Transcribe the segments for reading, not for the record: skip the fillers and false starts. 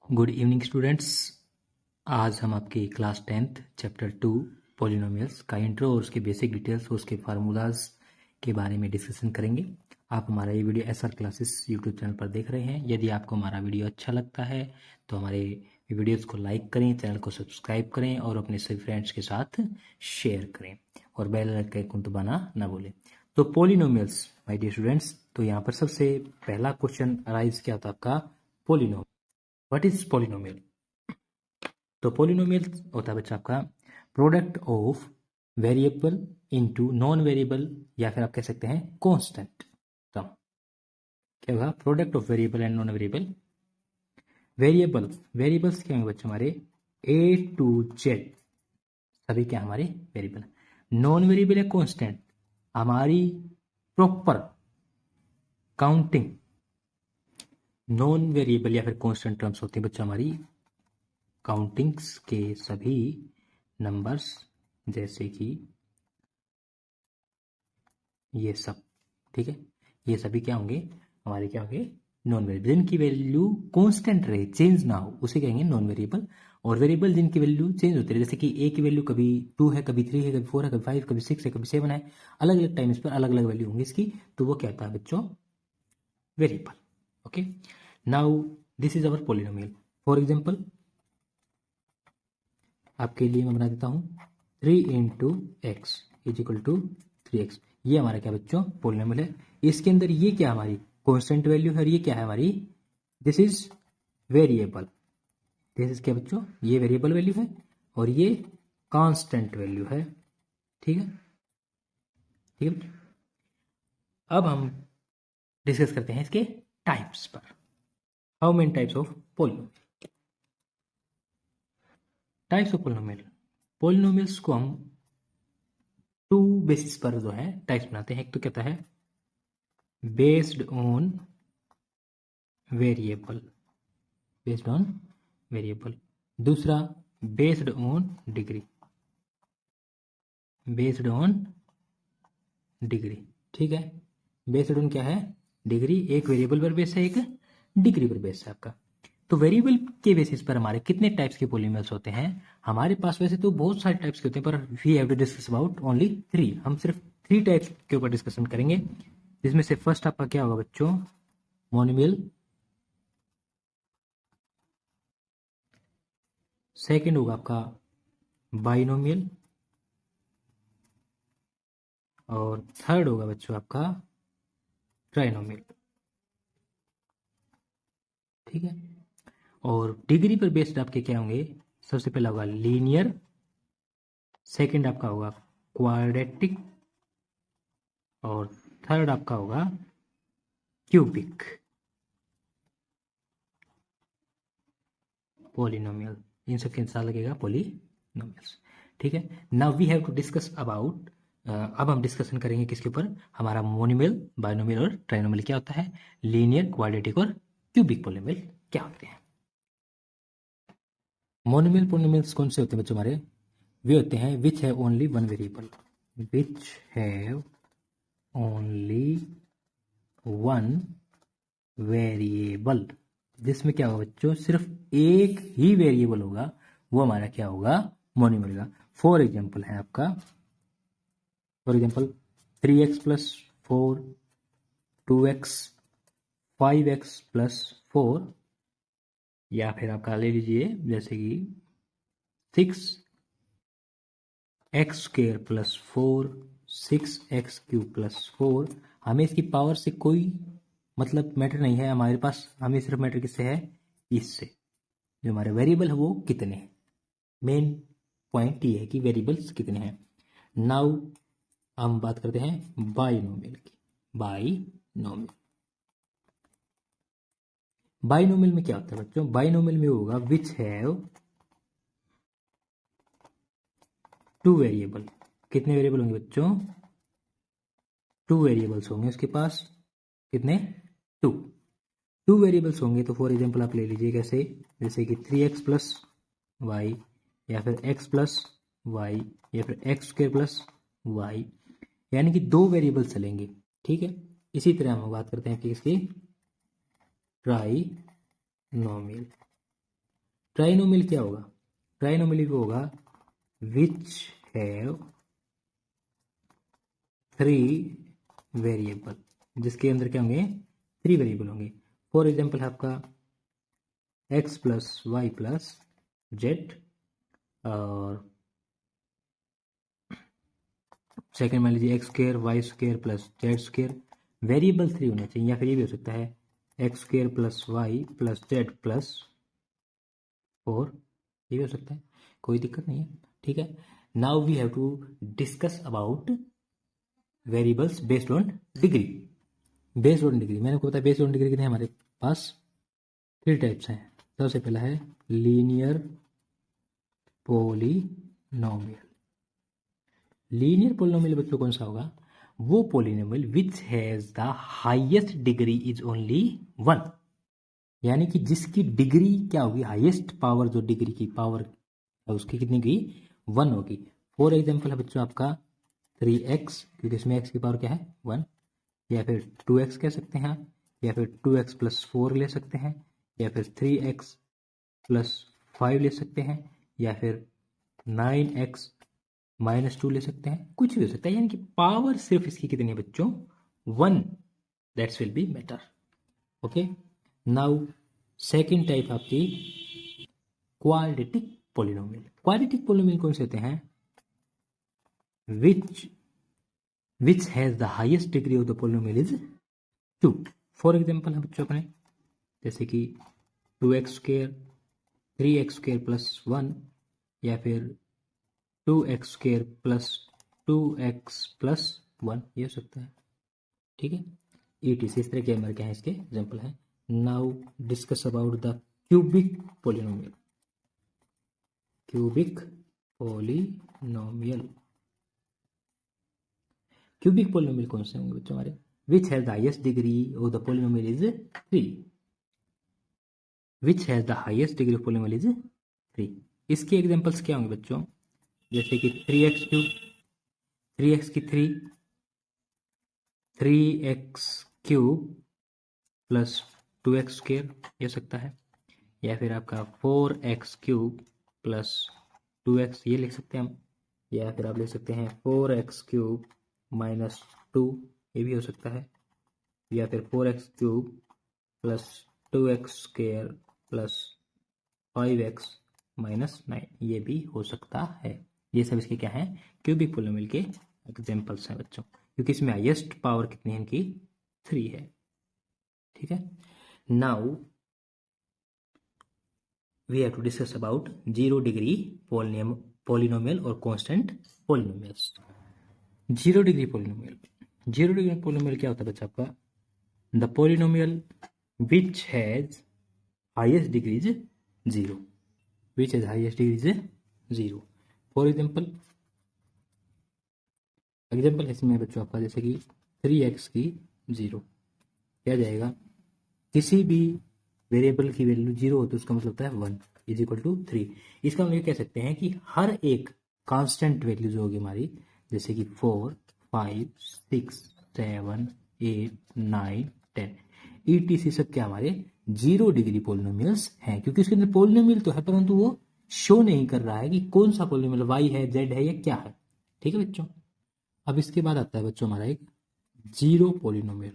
Good evening students. आज हम आपकी क्लास 10th चैप्टर 2 पॉलिनोमियल्स का इंट्रो और उसके बेसिक डिटेल्स और उसके फार्मूलाज के बारे में डिस्कशन करेंगे। आप हमारा ये video SR classes YouTube channel पर देख रहे हैं। यदि आपको हमारा वीडियो अच्छा लगता है तो हमारे वीडियोज़ को लाइक करें, चैनल को सब्सक्राइब करें और अपने सभी फ्रेंड्स के साथ शेयर करें और बेल आइकन को दबाना ना भूलें। तो पॉलिनोमियल्स माय डियर स्टूडेंट्स, तो यहाँ पर सबसे पहला क्वेश्चन अराइज किया था आपका पॉलिनोमियल। What is polynomial? तो पॉलिनोमियल होता है बच्चा आपका product of variable into non variable या फिर आप कह सकते हैं कांस्टेंट टर्म। क्या होगा? Product of variable and non variable. Variables क्या होंगे बच्चों? हमारे ए टू जेड सभी क्या हमारे वेरिएबल। नॉन वेरिएबल या कांस्टेंट हमारी प्रॉपर काउंटिंग नॉन वेरिएबल या फिर कांस्टेंट टर्म्स होती है बच्चा हमारी काउंटिंग्स के सभी नंबर्स, जैसे कि ये सब। ठीक है, ये सभी क्या होंगे? हमारे क्या होंगे? Non variable. जिनकी वैल्यू कांस्टेंट रहे, चेंज ना हो, उसे कहेंगे नॉन वेरिएबल। और वेरिएबल जिनकी वैल्यू चेंज होती रहे, जैसे कि ए की वैल्यू कभी 2 है, कभी 3 है, कभी 4 है, कभी 5, कभी 6 है, कभी 7 है, अलग अलग टाइम्स पर अलग अलग वैल्यू होंगी इसकी, तो वो क्या होता है बच्चों? Variable. Okay, now this is our polynomial. For example आपके लिए मैं बना देता हूं 3 into X is equal to 3x। ये हमारा क्या बच्चों? पॉलिनोमियल है। इसके अंदर ये क्या हमारी कांस्टेंट वैल्यू है और ये क्या है हमारी? This is variable. This is क्या बच्चों? ये वेरिएबल वैल्यू है और ये कांस्टेंट वैल्यू है। ठीक है, ठीक है। अब हम डिस्कस करते हैं इसके टाइप्स पर। How many types of polynomial? Types of polynomial, polynomials को हम टू बेसिस पर जो है टाइप्स बनाते हैं। एक तो कहता है based on variable, based on variable. दूसरा based on degree, based on degree. ठीक है, बेस्ड ऑन क्या है? डिग्री। एक वेरिएबल पर बेस है, एक डिग्री पर बेस है आपका। तो वेरिएबल के बेसिस पर हमारे कितने टाइप्स के पॉलिनोमियल्स होते हैं? हमारे पास वैसे तो बहुत सारे टाइप्स के होते हैं, पर we have to discuss about only 3। हम सिर्फ 3 टाइप्स के ऊपर डिस्कशन करेंगे, जिसमें से फर्स्ट आपका क्या होगा बच्चों? मोनोमियल। सेकंड होगा आपका बाइनोमियल और थर्ड होगा बच्चों आपका ट्राइनोमियल। ठीक है, और डिग्री पर बेस्ड आपके क्या होंगे? सबसे पहला होगा लीनियर, सेकंड आपका होगा क्वाड्रेटिक और थर्ड आपका होगा क्यूबिक पॉलिनोमियल। इन सब के साथ लगेगा पॉलिनोमियल्स। ठीक है, now we have to discuss about, अब हम डिस्कशन करेंगे किसके ऊपर? हमारा मोनोमियल, बाइनोमियल और ट्राइनोमियल क्या होता है, लीनियर, क्वाड्रेटिक और क्यूबिक पॉलिनोमियल क्या होते हैं। मोनोमियल पॉलिनोमियल्स कौन से होते हैं बच्चों? हमारे वे होते हैं which have only one variable, which have only one variable, जिसमें क्या होगा बच्चों? सिर्फ एक ही वेरिएबल होगा, वो हमारा क्या होगा? मोनोमियल होगा। फॉर एग्जाम्पल है आपका, for example 3x plus 4, 2x, 5x plus 4, या फिर आपका ले लीजिए जैसे कि 6x² प्लस 4, 6x³ प्लस 4। हमें इसकी पावर से कोई मतलब मैटर नहीं है हमारे पास, हमें सिर्फ मैटर किससे है? इससे, जो हमारे वेरिएबल है वो कितने हैं। मेन पॉइंट ये है कि वेरिएबल्स कितने हैं। नाउ हम बात करते हैं बाइनोमियल की। बाइनोमियल, बाइनोमियल में क्या होता है बच्चों? बाइनोमियल में होगा विच हैव टू वेरिएबल। कितने वेरिएबल होंगे बच्चों? 2 वेरिएबल्स होंगे उसके पास। कितने? 2। 2 वेरिएबल्स होंगे तो फॉर एग्जाम्पल आप ले लीजिए कैसे, जैसे कि 3x प्लस वाई, या फिर x प्लस वाई, या फिर x² प्लस वाई, यानी कि 2 वेरिएबल चलेंगे। ठीक है, इसी तरह हम बात करते हैं कि इसकी ट्राइनोमियल। ट्राइनोमियल क्या होगा? ट्राइनोमियल वो होगा विच हैव 3 वेरिएबल, जिसके अंदर क्या होंगे? 3 वेरिएबल होंगे। फॉर एग्जाम्पल है आपका x plus y plus z, और सेकेंड मान लीजिए x square y square plus z square. Variable 3 होने चाहिए, या फिर ये भी हो सकता है x square plus y plus z plus 4, ये भी हो सकता है, कोई दिक्कत नहीं है। ठीक है, now we have to discuss about variables based on degree. Based on degree मैंने को बताया, बेस्ड ऑन डिग्री कितने हमारे पास? 3 टाइप्स हैं। सबसे पहला है लीनियर पोलिनोमियल। लीनियर पोलिनोमियल बच्चों कौन सा होगा? वो polynomial which has the highest degree is only 1, यानी कि जिसकी डिग्री क्या होगी? हाईएस्ट पावर, जो डिग्री की पावर है उसकी कितनी की? 1 होगी। फॉर एग्जाम्पल है बच्चों आपका 3x, क्योंकि इसमें x की पावर क्या है? 1, या फिर 2x कह सकते हैं आप, या फिर 2x प्लस 4 ले सकते हैं, या फिर 3x प्लस 5 ले सकते हैं, या फिर 9x माइनस 2 ले सकते हैं, कुछ भी हो सकता है। यानी कि पावर सिर्फ इसकी कितनी है बच्चों? 1, that's will be matter. Okay, now second type आपकी क्वाड्रेटिक पोलिनोमियल। क्वाड्रेटिक पोलिनोमियल कौन से होते हैं? Which has the highest degree of the polynomial is 2। For example है बच्चों अपने, जैसे कि 2x square 3x square plus 1, या फिर 2x square plus 2x plus 1, ये हो सकता है। ठीक है, ETC इस तरह के हमारे क्या है, इसके एग्जाम्पल है। Now discuss about the cubic polynomial. Cubic polynomial, cubic polynomial कौन से होंगे बच्चों हमारे? Which has the highest degree of the polynomial is 3। Which has the highest degree of polynomial is 3। इसके एग्जांपल्स क्या होंगे बच्चों? जैसे कि 3x क्यूब, 3x की 3, 3x cube plus 2x square, ये सकता है, या फिर आपका 4x क्यूब प्लस 2x, ये लिख सकते हैं हम, या फिर आप लिख सकते हैं 4x क्यूब माइनस 2, ये भी हो सकता है, या फिर 4x cube plus 2x square plus 5x minus 9, ये भी हो सकता है। ये सब इसके क्या है? क्यूबिक पोलिनोमियल के एग्जांपल्स हैं बच्चों, क्योंकि इसमें हाईएस्ट पावर कितनी है इनकी? 3 है। ठीक है, now we have to discuss about 0 degree polynomial और constant polynomials. 0 degree polynomial, 0 degree polynomial क्या होता है बच्चा आपका? The polynomial which has highest degree is 0, which has highest degree is 0। For example है इसमें बच्चों आपका, जैसे कि 3x की 0, क्या जाएगा? किसी भी वेरिएबल की वैल्यू 0 हो तो उसका मतलब होता है 1 इज इक्वल टू 3। इसका हम ये कह सकते हैं कि हर एक कांस्टेंट वैल्यू जो होगी हमारी, जैसे कि 4, 5, 6, 7, 8, 9, 10, ETC सब क्या हमारे 0 डिग्री पोलिनोमियल्स हैं, क्योंकि उसके अंदर पोलिनोमियल तो है परंतु वो शो नहीं कर रहा है कि कौन सा पोलिनोमियल, y है, z है, या क्या है। ठीक है बच्चों, अब इसके बाद आता है बच्चों हमारा एक 0 पोलिनोमियल।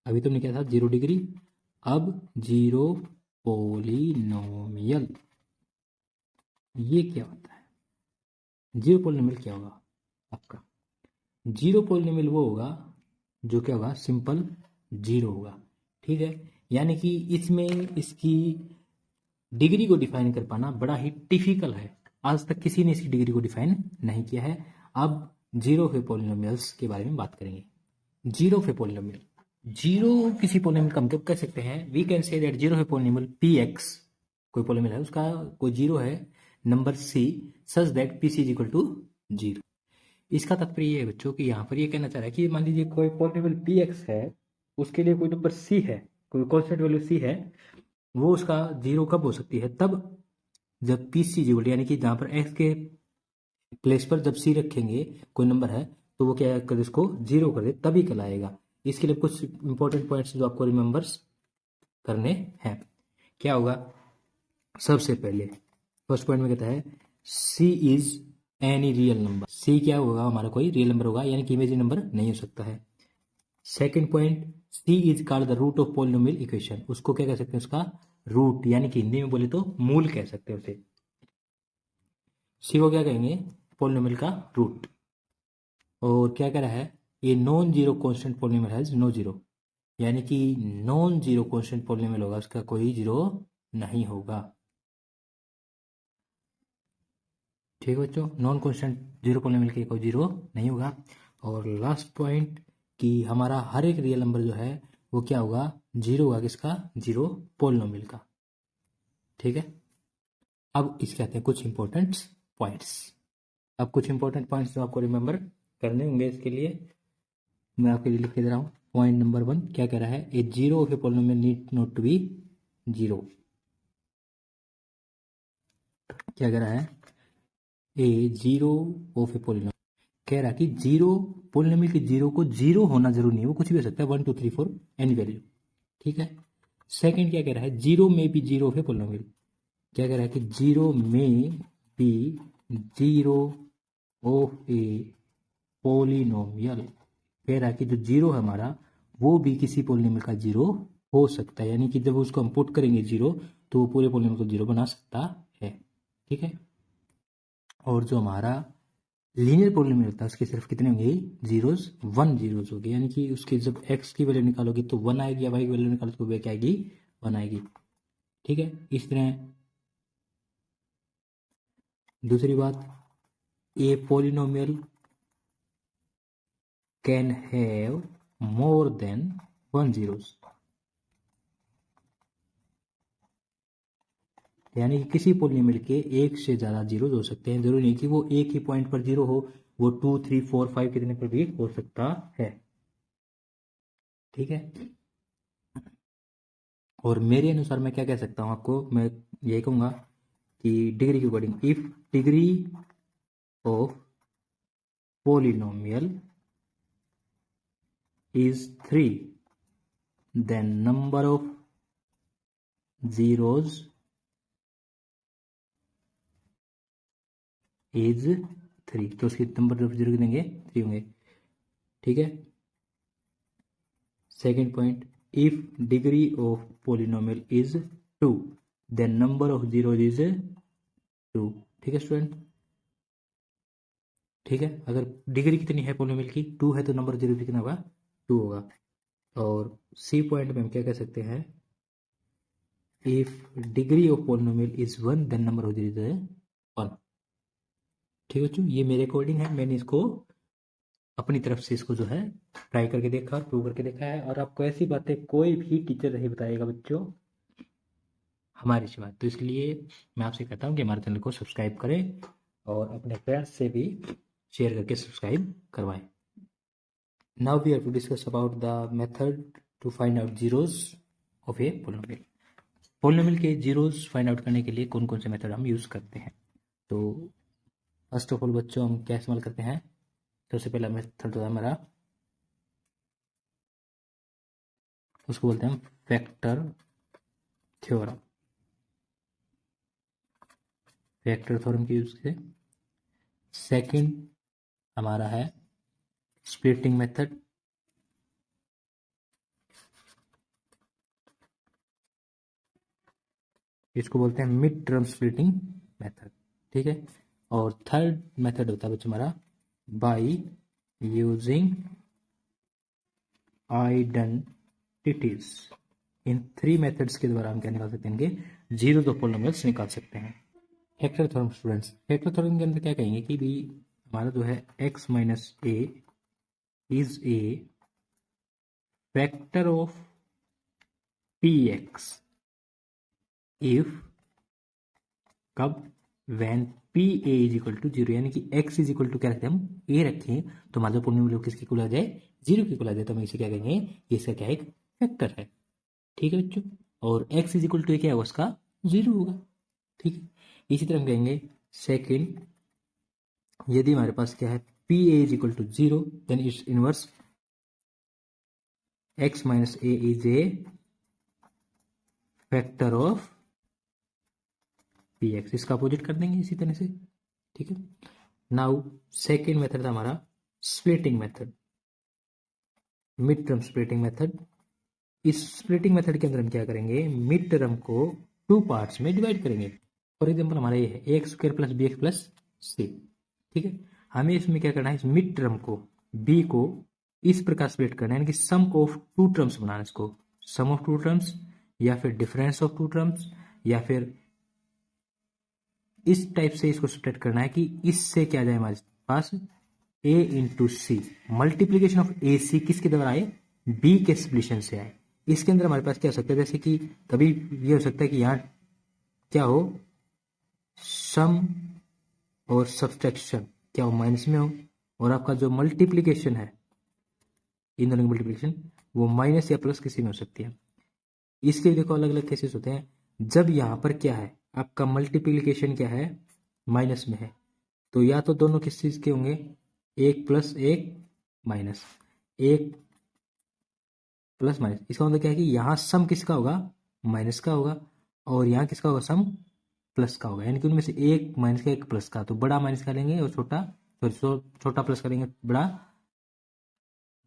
अभी तुमने क्या था? 0 डिग्री, अब 0 पोलिनोमियल, ये क्या होता है? 0 पोलिनोमियल क्या होगा आपका? 0 पोलिनोमियल वो होगा जो क्या होगा? सिंपल 0 होगा। ठीक है, यानी कि इसमें इसकी डिग्री को डिफाइन कर पाना बड़ा ही डिफिकल्ट है, आज तक किसी ने इसकी डिग्री को डिफाइन नहीं किया है। अब 0 के पोलिनोमियल्स के बारे में बात करेंगे। 0 के पोलिनोमियल, 0 किसी पोलिनोमियल का हम कह सकते हैं, वी कैन से दैट 0 है पोलिनोमियल px, कोई पोलिनोमियल है उसका कोई 0 है number c such that pc is equal to 0। इसका तात्पर्य ये है बच्चों कि यहाँ पर ये कहना चाह रहा है कि मान लीजिए कोई पोलिनोमियल px है, उसके लिए कोई नंबर c है, कोई कांस्टेंट वैल्यू c है, वो उसका 0 कब हो सकती है? तब जब pc इक्वल, यानी कि जहाँ पर x के प्लेस पर जब c रखेंगे कोई नंबर है तो वो क्या कर, इसको 0 कर दे, तभी कहलाएगा। इसके लिए कुछ इंपॉर्टेंट पॉइंट्स जो आपको रिमेंबर्स करने हैं। क्या होगा? सबसे पहले फर्स्ट पॉइंट में कहता है सी इज एनी रियल नंबर। सी क्या होगा, हमारा कोई रियल नंबर होगा, यानी कि इमेजिनरी नंबर नहीं हो सकता है। Second point, c is called the root of polynomial equation. उसको क्या कह सकते हैं, उसका रूट, यानी कि हिंदी में बोले तो मूल कह सकते हैं उसे। सी को क्या कहेंगे, पॉलिनोमियल का रूट। और क्या कह रहा है, ये non zero constant polynomial has no zero, यानी कि नॉन जीरो कॉन्स्टेंट पॉलिनोमियल होगा, उसका कोई जीरो नहीं होगा। ठीक है बच्चों, नॉन कॉन्स्टेंट जीरो पॉलिनोमियल के कोई जीरो नहीं होगा। और लास्ट पॉइंट कि हमारा हर एक रियल नंबर जो है वो क्या होगा, जीरो होगा, किसका, जीरो पॉलिनोमियल का। ठीक है, अब इसके आते हैं कुछ इंपॉर्टेंट पॉइंट्स। अब कुछ इंपॉर्टेंट पॉइंट्स जो आपको रिमेंबर करने होंगे, इसके लिए मैं आपके लिए लिख के दे रहा हूँ। पॉइंट नंबर 1 क्या कह रहा है, a zero of a polynomial need not to be zero. क्या कह रहा है, a zero of a polynomial, कह रहा है कि जीरो पॉलिनोमियल के जीरो को जीरो होना जरूरी नहीं है, वो कुछ भी हो सकता है, 1 2 3 4 एनी वैल्यू। ठीक है। सेकंड क्या कह रहा है, zero may be zero of a polynomial. क्या कह रहा है कि zero may be zero of a polynomial. कह रहा है कि जो जीरो है हमारा वो भी किसी पॉलिनोमियल का जीरो हो सकता है, यानी कि जब उसको हम पुट करेंगे जीरो तो वो पूरे पॉलिनोमियल को जीरो बना सकता है। ठीक है। और जो हमारा लीनियर पॉलिनोमियल होता है उसके सिर्फ कितने होंगे, जीरोस, 1 जीरोस होगी, यानी कि उसके जब एक्स की वैल्यू निकालोगे तो 1 आएगी, या वाई की वैल्यू निकालोगे तो क्या आएगी, 1 आएगी। ठीक है। इस तरह दूसरी बात, a polynomial can have more than 1 zeros, यानी कि किसी पॉलिनोमियल के एक से ज्यादा जीरो हो सकते हैं, जरूरी नहीं कि वो एक ही पॉइंट पर जीरो हो, वो 2 3 4 5 कितने पर भी हो सकता है। ठीक है। और मेरे अनुसार मैं क्या कह सकता हूं आपको, मैं यही कहूंगा कि डिग्री के according, if degree of polynomial is 3, then number of zeros is 3, तो उसके नंबर ऑफ जीरो देंगे 3 होंगे। ठीक है। Second point, if degree of polynomial is 2, then number of zero is 2। ठीक है स्टूडेंट। ठीक है, अगर डिग्री कितनी है पोलिनोमियल की, 2 है, तो नंबर जीरो भी कितना होगा, 2 होगा। और सी पॉइंट में हम क्या कह सकते हैं, if degree of polynomial is 1, then number of zero is 1। ठीक है बच्चों, ये मेरे अकॉर्डिंग है, मैंने इसको अपनी तरफ से इसको जो है ट्राई करके देखा और प्रूव करके देखा है। और आपको ऐसी बातें कोई भी टीचर नहीं बताएगा बच्चों, हमारी सिवा। तो इसलिए मैं आपसे कहता हूँ कि हमारे चैनल को सब्सक्राइब करें और अपने फ्रेंड्स से भी शेयर करके सब्सक्राइब करवाएं। Now we have to discuss about the method to find out zeros of a polynomial. Polynomial के जीरोस फाइंड आउट करने के लिए कौन कौन से मेथड हम यूज़ करते हैं। तो फर्स्ट ऑफ ऑल बच्चों, हम क्या इस्तेमाल करते हैं, सबसे पहला मेथड होता है हमारा, उसको बोलते हैं फैक्टर थ्योरम। फैक्टर थ्योरम के यूज से। सेकंड हमारा है स्प्लिटिंग मेथड। इसको बोलते हैं मिड टर्म स्प्लिटिंग मेथड। ठीक है। और थर्ड मेथड होता है बच्चों हमारा by using identities. In 3 methods के द्वारा हम क्या निकाल सकते हैं, जीरो ऑफ पॉलिनोमियल्स निकाल सकते हैं। Factor theorem students, factor theorem के अंदर क्या कहेंगे कि भी हमारा जो है x minus a is a factor of p x if, कब, when p a is equal to zero, यानी कि x इज इक्वल टू क्या रखते हैं हम, ए रखें, तो हमारा पॉलिनोमियल किसके इक्वल आ जाए, जीरो के इक्वल आ जाए, तो हम इसे क्या कहेंगे, ये इसका क्या है, एक फैक्टर है। ठीक है बच्चों। और x इज इक्वल टू क्या होगा, उसका जीरो होगा। ठीक है। इसी तरह हम कहेंगे सेकेंड, यदि हमारे पास क्या है, p a is equal to zero, then its inverse x minus a is a factor of p x, इसका अपोजिट कर देंगे इसी तरह से, ठीक है। नाउ सेकेंड मेथड था हमारा splitting method, mid term splitting method. इस स्प्लिटिंग मेथड के अंदर हम क्या करेंगे, मिड टर्म को टू पार्ट्स में डिवाइड करेंगे। फॉर एग्जाम्पल हमारा ये है a x square plus b x plus c, ठीक है। हमें इसमें क्या करना है, इस मिड टर्म को बी को इस प्रकार स्प्लिट करना है, यानी कि सम ऑफ टू टर्म्स बनाना है इसको, सम ऑफ टू टर्म्स या फिर डिफरेंस ऑफ टू टर्म्स, या फिर इस टाइप से इसको स्प्लिट करना है कि इससे क्या जाए हमारे पास ए इंटू सी, मल्टीप्लीकेशन ऑफ ए सी किसके द्वारा आए, बी के स्प्लिशन से आए। इसके अंदर हमारे पास क्या हो सकता है, जैसे कि कभी ये हो सकता है कि यहाँ क्या हो, सम और सब्सट्रैक्शन क्या हो, माइनस में हो, और आपका जो मल्टीप्लीकेशन है, इन दोनों की मल्टीप्लीकेशन वो माइनस या प्लस किसी में हो सकती है। इसके देखो अलग अलग केसेस होते हैं, जब यहाँ पर क्या है आपका मल्टीप्लीकेशन क्या है, माइनस में है, तो या तो दोनों किस चीज के होंगे, एक प्लस एक माइनस, एक प्लस माइनस। इसका मतलब क्या है कि यहाँ सम किसका होगा, माइनस का होगा, और यहाँ किसका होगा, सम प्लस का होगा, यानी कि उनमें से एक माइनस का एक प्लस का, तो बड़ा माइनस का लेंगे और छोटा, छोटा प्लस का लेंगे, बड़ा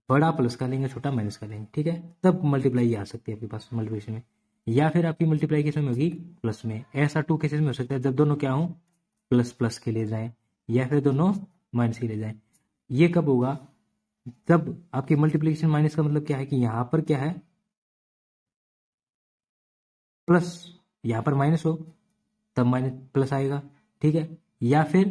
बड़ा प्लस का लेंगे, छोटा माइनस का लेंगे, ठीक है। तब मल्टीप्लाई आ सकती है आपके पास मल्टीप्लिकेशन में, या फिर आपकी मल्टीप्लाई किस में होगी, प्लस में। ऐसा टू केसेस में हो सकता है जब दोनों क्या हो, प्लस प्लस के लिए जाए, या फिर दोनों माइनस के लिए जाए। ये कब होगा, तब आपकी मल्टीप्लिकेशन माइनस का मतलब क्या है कि यहां पर क्या है प्लस, यहां पर माइनस हो तब माइनस प्लस आएगा, ठीक है। या फिर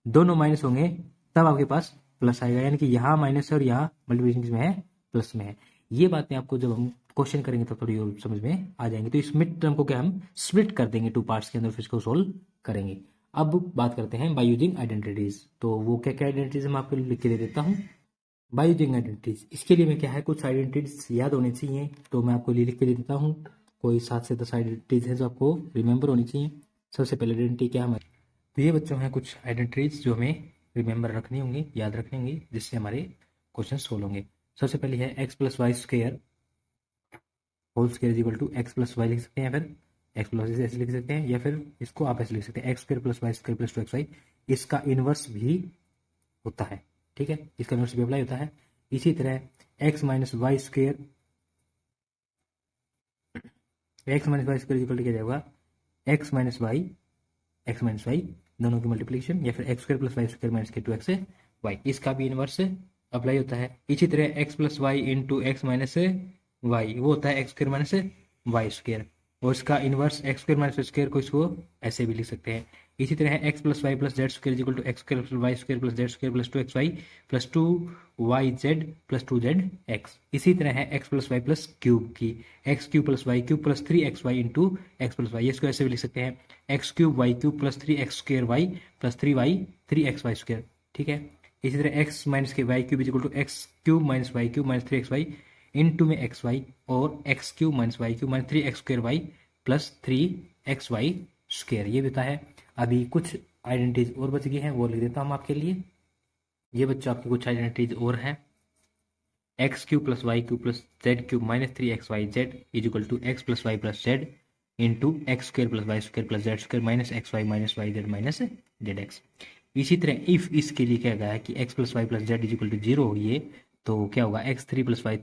दोनों माइनस होंगे तब आपके पास प्लस आएगा, यानी कि यहाँ माइनस है और यहाँ मल्टीप्लिकेशन में है, प्लस में है। ये बातें आपको जब हम क्वेश्चन करेंगे तो थोड़ी और समझ में आ जाएंगे। तो इस मिड टर्म को क्या हम स्प्लिट कर देंगे टू पार्ट्स के अंदर, फिर इसको सोल्व करेंगे। अब बात करते हैं बाय यूजिंग आइडेंटिटीज। तो वो क्या क्या आइडेंटिटीज मैं आपको लिख के दे देता हूँ। बाय यूजिंग आइडेंटिटीज, इसके लिए मैं क्या है कुछ आइडेंटिटीज याद होनी चाहिए, तो मैं आपको लिख के दे देता हूँ। कोई 7 से 10 आइडेंटिटीज है जो आपको रिमेंबर होनी चाहिए। सबसे पहले आइडेंटिटी क्या हमारी, तो ये बच्चों हैं कुछ आइडेंटिटीज जो हमें रिमेंबर रखनी होंगी, याद रखनी होंगी, जिससे हमारे क्वेश्चन सोल्व होंगे। सबसे पहले है x plus y square whole square equal to x plus y लिख सकते हैं, या फिर एक्स प्लस ऐसे लिख सकते हैं, या फिर इसको आप ऐसे लिख सकते हैं x square plus y square plus two x y. इसका इनवर्स भी होता है, ठीक है, इसका इनवर्स भी अप्लाई होता है। इसी तरह x minus y square, x minus y square equal to क्या जाएगा, x minus y, x minus y दोनों की मल्टीप्लिकेशन, या फिर x square plus y square minus के टू एक्स वाई, इसका भी इनवर्स अप्लाई होता है। इसी तरह x plus y into x minus y, वो होता है x square minus y square, और इसका inverse x square minus square को इसको ऐसे भी लिख सकते हैं। इसी तरह x plus y plus z square equal to x square plus y square plus z square plus two x y plus two y z plus two z x. इसी तरह है x plus y plus cube की, x cube plus y cube plus three x y into x plus y, इसको ऐसे भी लिख सकते हैं x cube y cube plus three x square y plus three y three x y square, ठीक है। इसी तरह एक्स माइनस के y cube is equal to x cube minus y cube minus three x y into में x y, और x cube minus y cube minus three x square y plus three x y square, ये होता है। अभी कुछ identities और बच गई हैं, वो लिख देता हूँ आपके लिए। ये बच्चों आपकी कुछ आइडेंटिटीज और हैं, x cube plus y cube plus z cube minus three x y z is equal to x plus y plus z into x square plus y square plus z square minus y z minus z x. इसी तरह if इसके लिए क्या गया है कि x plus y plus z is equal to zero हो, ये तो क्या होगा x three plus y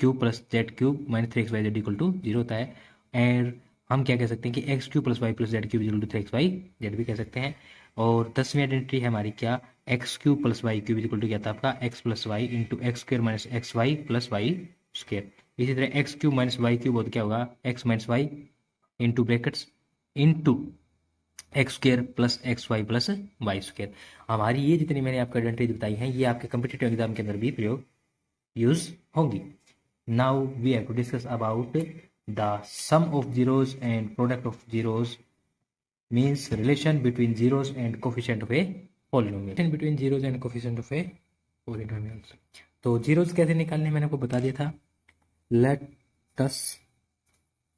cube plus z cube minus three x y z equal to zero होता है। एंड हम क्या कह सकते हैं कि x cube plus y plus z cube equal to three x y z भी कह सकते हैं। और 10वीं आइडेंटिटी है हमारी क्या, x cube plus y cube equal to क्या था आपका x plus y into x square minus x y plus y square. इसी तरह x cube minus y cube और क्या होगा x minus y into brackets into x square plus x y plus y square. हमारी ये जितनी मैंने आपको आइडेंटिटी बताई हैं, ये आपके कम्पिटेटिव एग्जाम के अंदर भी प्रयोग यूज होंगी। Now we have to discuss about the sum of zeros and product of zeros, means relation between zeros and coefficient of a polynomial. Relation between zeros and coefficient of a polynomial. तो zeros कैसे निकालने मैंने आपको बता दिया था। Let us,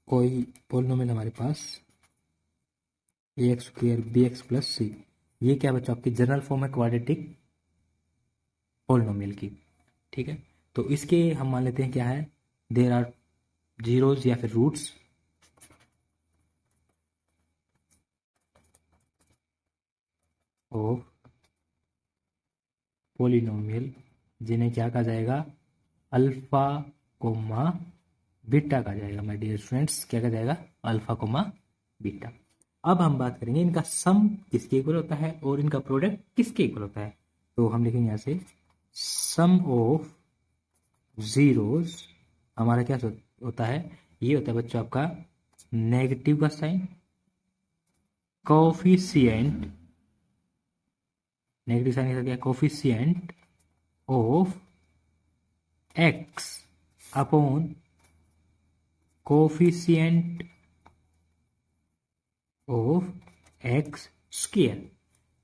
कोई polynomial हमारे पास ax स्क्वायर bx प्लस सी, ये क्या बच्चों आपकी जनरल फॉर्म है क्वाड्रेटिक पोलिनोमियल की, ठीक है। तो इसके हम मान लेते हैं क्या है, देर आर जीरोज या फिर रूट्स, ऑफ पोलिनोमियल जिन्हें क्या कहा जाएगा, अल्फा कोमा बीटा कहा जाएगा। माय डियर स्टूडेंट्स, क्या कहा जाएगा, अल्फा कोमा बीटा। अब हम बात करेंगे इनका सम किसके इक्वल होता है और इनका प्रोडक्ट किसके इक्वल होता है। तो हम लिखेंगे यहाँ से सम ऑफ जीरोस हमारा क्या होता है, ये होता है बच्चों आपका नेगेटिव का साइन, कोफिशिएंट, नेगेटिव साइन का क्या, coefficient of x upon coefficient of x square.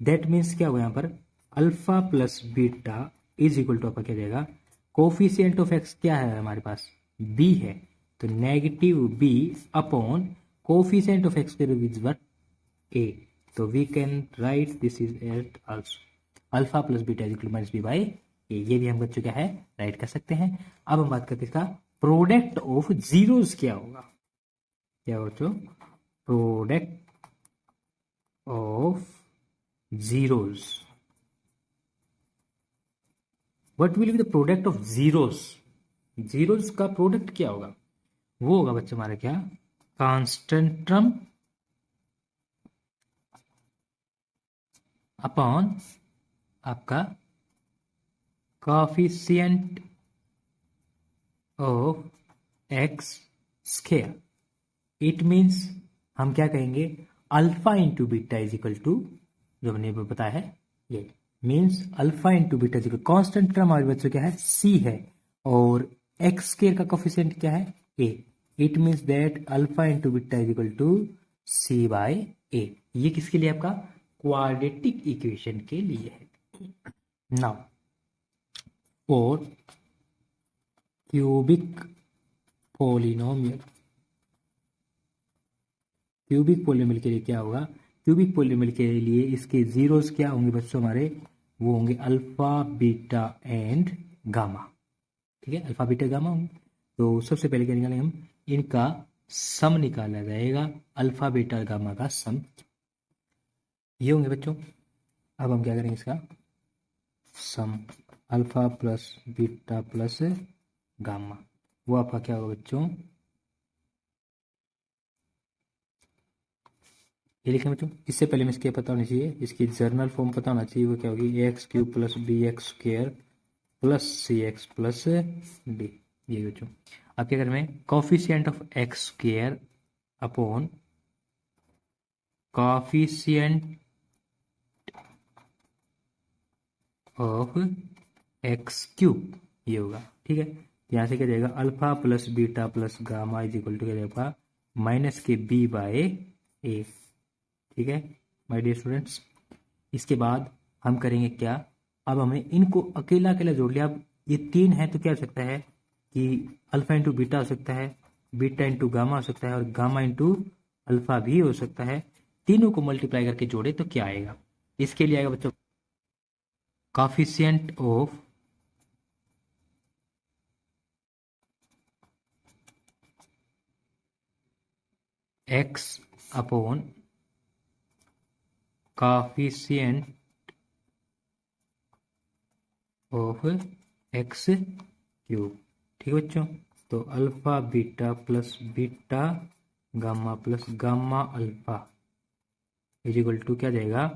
That means क्या होगा यहाँ पर, alpha plus beta is equal to आपका क्या जाएगा, कोफिशिएंट ऑफ एक्स क्या है हमारे पास, बी है, तो negative b upon coefficient of x is what, a. तो we can write this is at also alpha plus beta is equal to minus b by a. ये भी हम बच्चों क्या है राइट कर सकते हैं। अब हम बात करते हैं इसका प्रोडक्ट ऑफ जीरोस क्या होगा, क्या होगा बच्चों, product of zeros. What will be the product of zeros? zeros का प्रोडक्ट क्या होगा, वो होगा बच्चों हमारा क्या, कांस्टेंट टर्म अपॉन आपका coefficient of x square. It means हम क्या कहेंगे, alpha into beta is equal to, जो हमने बताया है ये means alpha into beta is equal, constant term हमारे बच्चों क्या है, सी है, और एक्स स्क्वायर का कोफिशिएंट क्या है, a. It means that alpha into beta is equal to c by a. ये किसके लिए, आपका क्वाड्रेटिक इक्वेशन के लिए है। Now for cubic polynomial, cubic polynomial के लिए क्या होगा, क्यूबिक पोलिनोमियल के लिए इसके जीरोस क्या होंगे बच्चों हमारे, वो होंगे अल्फा बीटा एंड गामा। ठीक है, अल्फा बीटा गामा होंगे। तो सबसे पहले क्या निकालेंगे हम, इनका सम निकाला जाएगा, अल्फा बीटा गामा का सम ये होंगे बच्चों। अब हम क्या करेंगे, इसका sum alpha plus beta plus gamma, वो आपका क्या होगा बच्चों, ये लिखें बच्चों। इससे पहले में इसके पता होना चाहिए, इसकी जर्नल फॉर्म पता होना चाहिए, वो क्या होगी, x cube plus b x square plus c x plus d. ये बच्चों अब क्या करें, coefficient of x square upon coefficient of x cube, ये होगा। ठीक है, यहाँ से क्या जाएगा, alpha plus beta plus gamma is equal to क्या जाएगा, माइनस के बी बाय ए। ठीक है माय डियर स्टूडेंट्स, इसके बाद हम करेंगे क्या, अब हमें इनको अकेला अकेला जोड़ लिया। अब ये तीन है तो क्या हो सकता है कि अल्फा इंटू बीटा हो सकता है, बीटा इंटू गामा हो सकता है, और गामा इंटू अल्फा भी हो सकता है। तीनों को मल्टीप्लाई करके जोड़े तो क्या आएगा, इसके लिए आएगा बच्चों coefficient of x upon coefficient of x cube. ठीक है बच्चों, तो alpha beta plus beta gamma plus gamma alpha is equal to क्या जाएगा,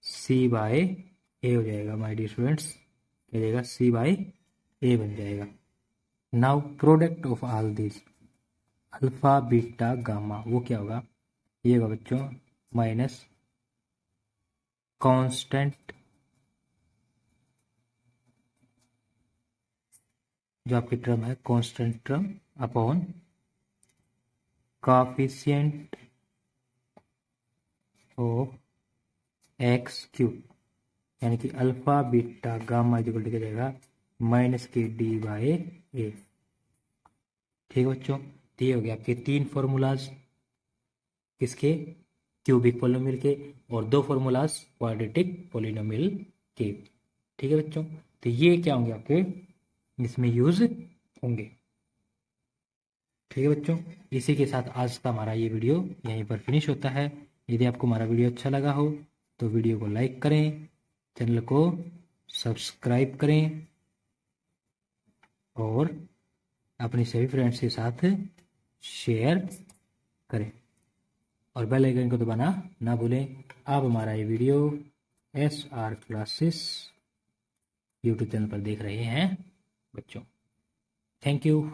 सी बाय ए हो जाएगा। माय डियर स्टूडेंट्स, क्या जाएगा, सी बाय ए बन जाएगा। Now product of all this alpha beta gamma, वो क्या होगा, ये होगा बच्चों माइनस कांस्टेंट, जो आपकी टर्म है constant term upon coefficient of x cube, यानी कि alpha beta gamma equal to क्या जाएगा, माइनस के डी बाय ए। ठीक है बच्चों, तो ये हो गया आपके तीन फॉर्मूलाज किसके, क्यूबिक पोलिनोमियल के, और दो फॉर्मूलाज क्वाड्रेटिक पोलिनोमियल के। ठीक है बच्चों, तो ये क्या होंगे आपके इसमें यूज होंगे। ठीक है बच्चों, इसी के साथ आज का हमारा ये वीडियो यहीं पर फिनिश होता है। यदि आपको हमारा वीडियो अच्छा लगा हो तो वीडियो को लाइक करें, चैनल को सब्सक्राइब करें और अपने सभी फ्रेंड्स के साथ शेयर करें और बेल आइकन को दबाना ना भूलें। आप हमारा ये video SR classes YouTube channel पर देख रहे हैं बच्चों। Thank you.